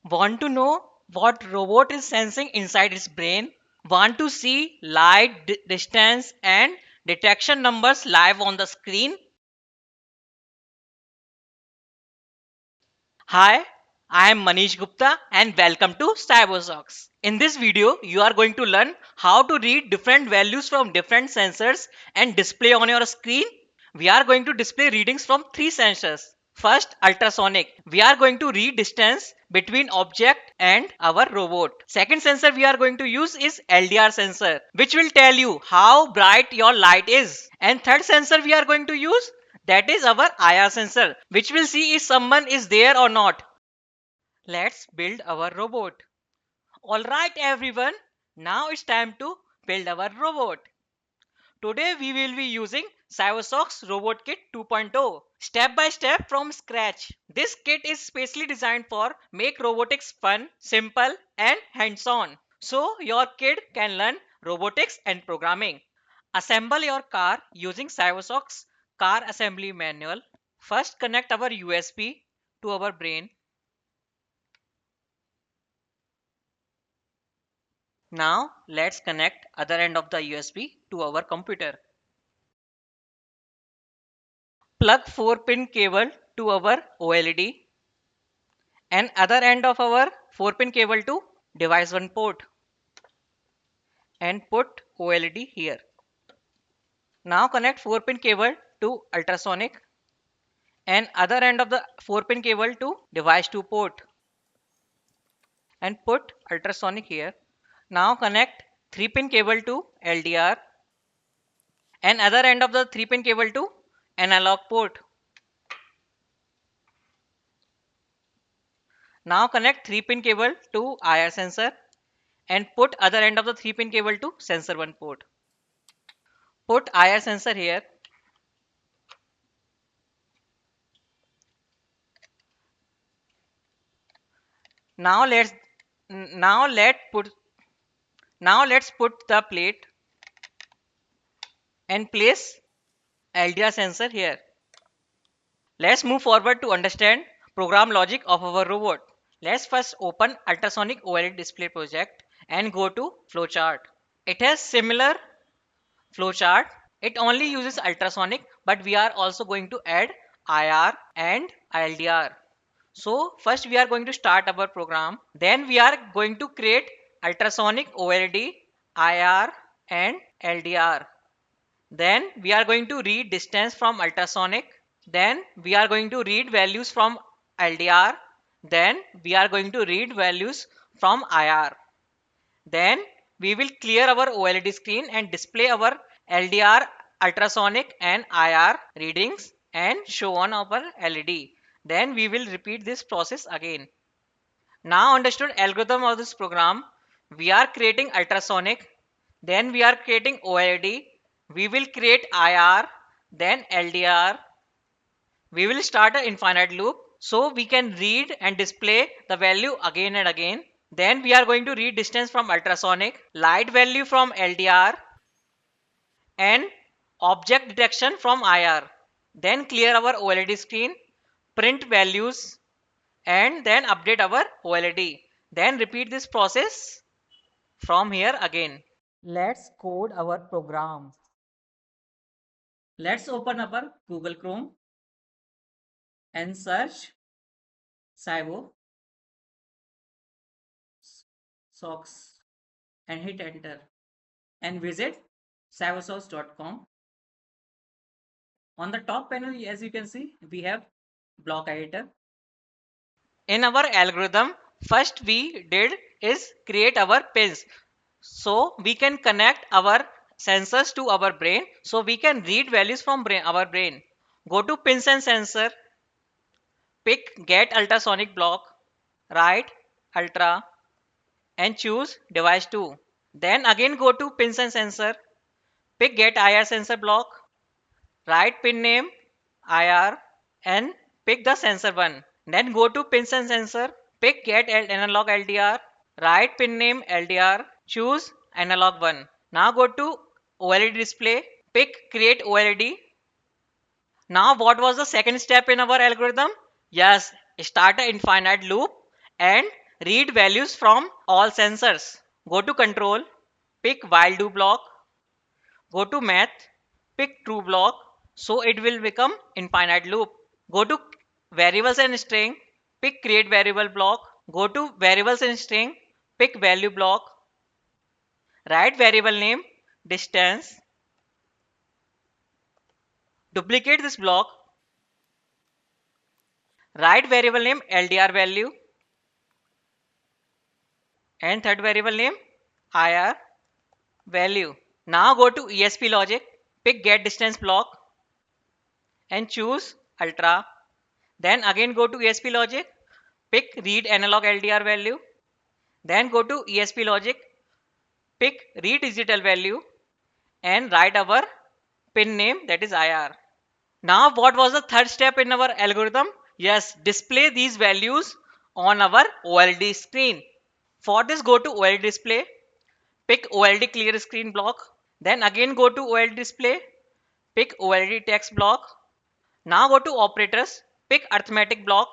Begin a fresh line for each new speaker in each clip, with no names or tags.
Want to know what robot is sensing inside its brain? Want to see light, distance and detection numbers live on the screen? Hi, I am Manish Gupta and welcome to CyberSox. In this video, you are going to learn how to read different values from different sensors and display on your screen. We are going to display readings from three sensors. First, ultrasonic. We are going to read distance between object and our robot. Second sensor we are going to use is LDR sensor, which will tell you how bright your light is. And third sensor we are going to use, that is our IR sensor, which will see if someone is there or not. Let's build our robot. Alright everyone, now it's time to build our robot. Today we will be using Cybersox Robot Kit 2.0 step by step from scratch. This kit is specially designed for make robotics fun, simple and hands-on. So your kid can learn robotics and programming. Assemble your car using Cybersox car assembly manual. First connect our USB to our brain. Now let's connect other end of the USB to our computer. Plug 4-pin cable to our OLED and other end of our 4-pin cable to device 1 port and put OLED here. Now connect 4-pin cable to ultrasonic and other end of the 4-pin cable to device 2 port and put ultrasonic here. Now connect 3-pin cable to LDR and other end of the 3-pin cable to analog port. Now connect 3-pin cable to IR sensor and put other end of the 3-pin cable to sensor 1 port. Put IR sensor here. Now let's now let put now let's put the plate and place LDR sensor here. Let's move forward to understand program logic of our robot. Let's first open ultrasonic OLED display project and go to flowchart. It has similar flowchart. It only uses ultrasonic, but we are also going to add IR and LDR. So first we are going to start our program. Then we are going to create ultrasonic OLED, IR and LDR. Then we are going to read distance from ultrasonic. Then we are going to read values from LDR. Then we are going to read values from IR. Then we will clear our OLED screen and display our LDR, ultrasonic and IR readings and show on our LED. Then we will repeat this process again. Now understood algorithm of this program. We are creating ultrasonic, then we are creating OLED, we will create IR, then LDR. We will start an infinite loop so we can read and display the value again and again. Then we are going to read distance from ultrasonic, light value from LDR and object detection from IR. Then clear our OLED screen, print values and then update our OLED. Then repeat this process from here again. Let's code our program. Let's open our Google Chrome and search Cybo Socks and hit enter and visit cybersource.com. On the top panel, as you can see, we have block editor. In our algorithm, first we did is create our pins. So we can connect our sensors to our brain so we can read values from our brain. Go to pins and sensor, pick get ultrasonic block, write ultra and choose device 2. Then again go to pins and sensor, pick get IR sensor block, write pin name IR and pick the sensor 1. Then go to pins and sensor, pick get analog LDR, write pin name LDR, choose analog 1. Now go to OLED display, pick create OLED. Now what was the second step in our algorithm? Yes, start an infinite loop and read values from all sensors. Go to control, pick while do block, go to math, pick true block, so it will become infinite loop. Go to variables and string, pick create variable block, go to variables and string, pick value block, write variable name, distance, duplicate this block, write variable name LDR value, and third variable name IR value. Now go to ESP logic, pick get distance block and choose ultra. Then again go to ESP logic, pick read analog LDR value. Then go to ESP logic, pick read digital value and write our pin name, that is IR. Now what was the third step in our algorithm? Yes, display these values on our OLED screen. For this go to OLED display, pick OLED clear screen block. Then again go to OLED display, pick OLED text block. Now go to operators, pick arithmetic block.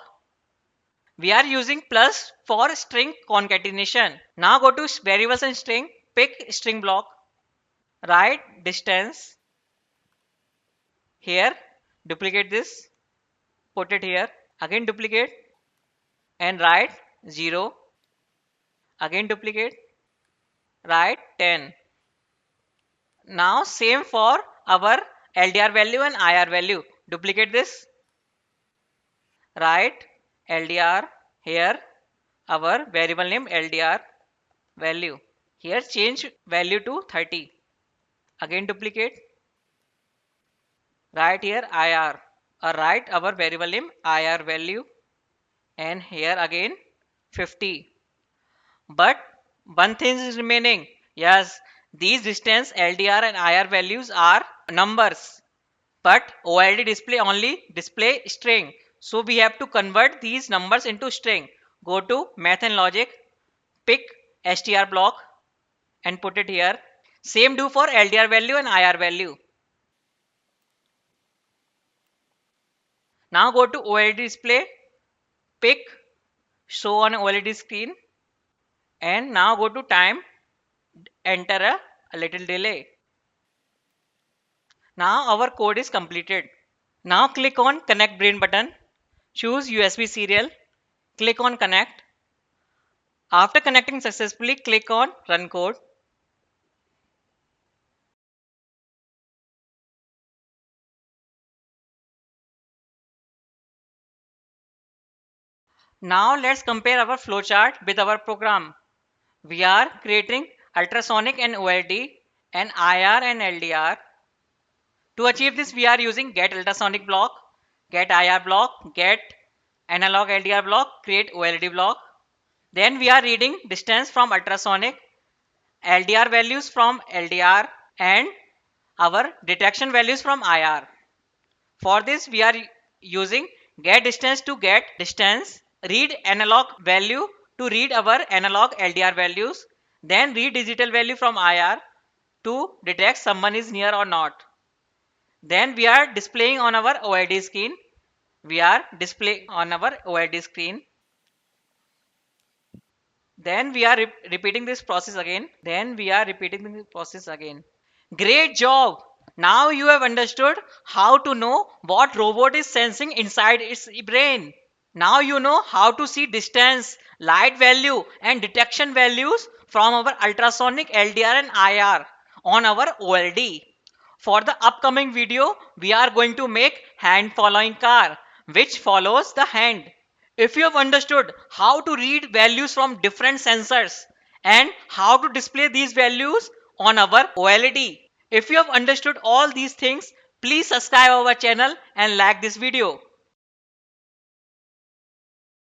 We are using plus for string concatenation. Now go to variables and string, pick string block, write distance here, duplicate this, put it here, again duplicate and write 0, again duplicate, write 10. Now same for our LDR value and IR value. Duplicate this, write LDR here, our variable name LDR value. Here change value to 30. Again duplicate, write here IR or write our variable name IR value and here again 50. But one thing is remaining. Yes, these distance LDR and IR values are numbers, but OLED display only display string. So we have to convert these numbers into string. Go to math and logic, pick str block and put it here. Same do for LDR value and IR value. Now go to OLED display, pick show on OLED screen and now go to time, enter a little delay. Now our code is completed. Now click on connect brain button, choose USB serial, click on connect. After connecting successfully, click on run code. Now let's compare our flowchart with our program. We are creating ultrasonic and OLED and IR and LDR. To achieve this, we are using get ultrasonic block, get IR block, get analog LDR block, create OLED block. Then we are reading distance from ultrasonic, LDR values from LDR and our detection values from IR. For this, we are using get distance to get distance, read analog value to read our analog LDR values, then read digital value from IR to detect someone is near or not. Then we are displaying on our OLED screen. We are displaying on our OLED screen. Then we are repeating this process again. Great job! Now you have understood how to know what robot is sensing inside its brain. Now you know how to see distance, light value and detection values from our ultrasonic LDR and IR on our OLED. For the upcoming video, we are going to make hand following car which follows the hand. If you have understood how to read values from different sensors and how to display these values on our OLED, if you have understood all these things, please subscribe our channel and like this video.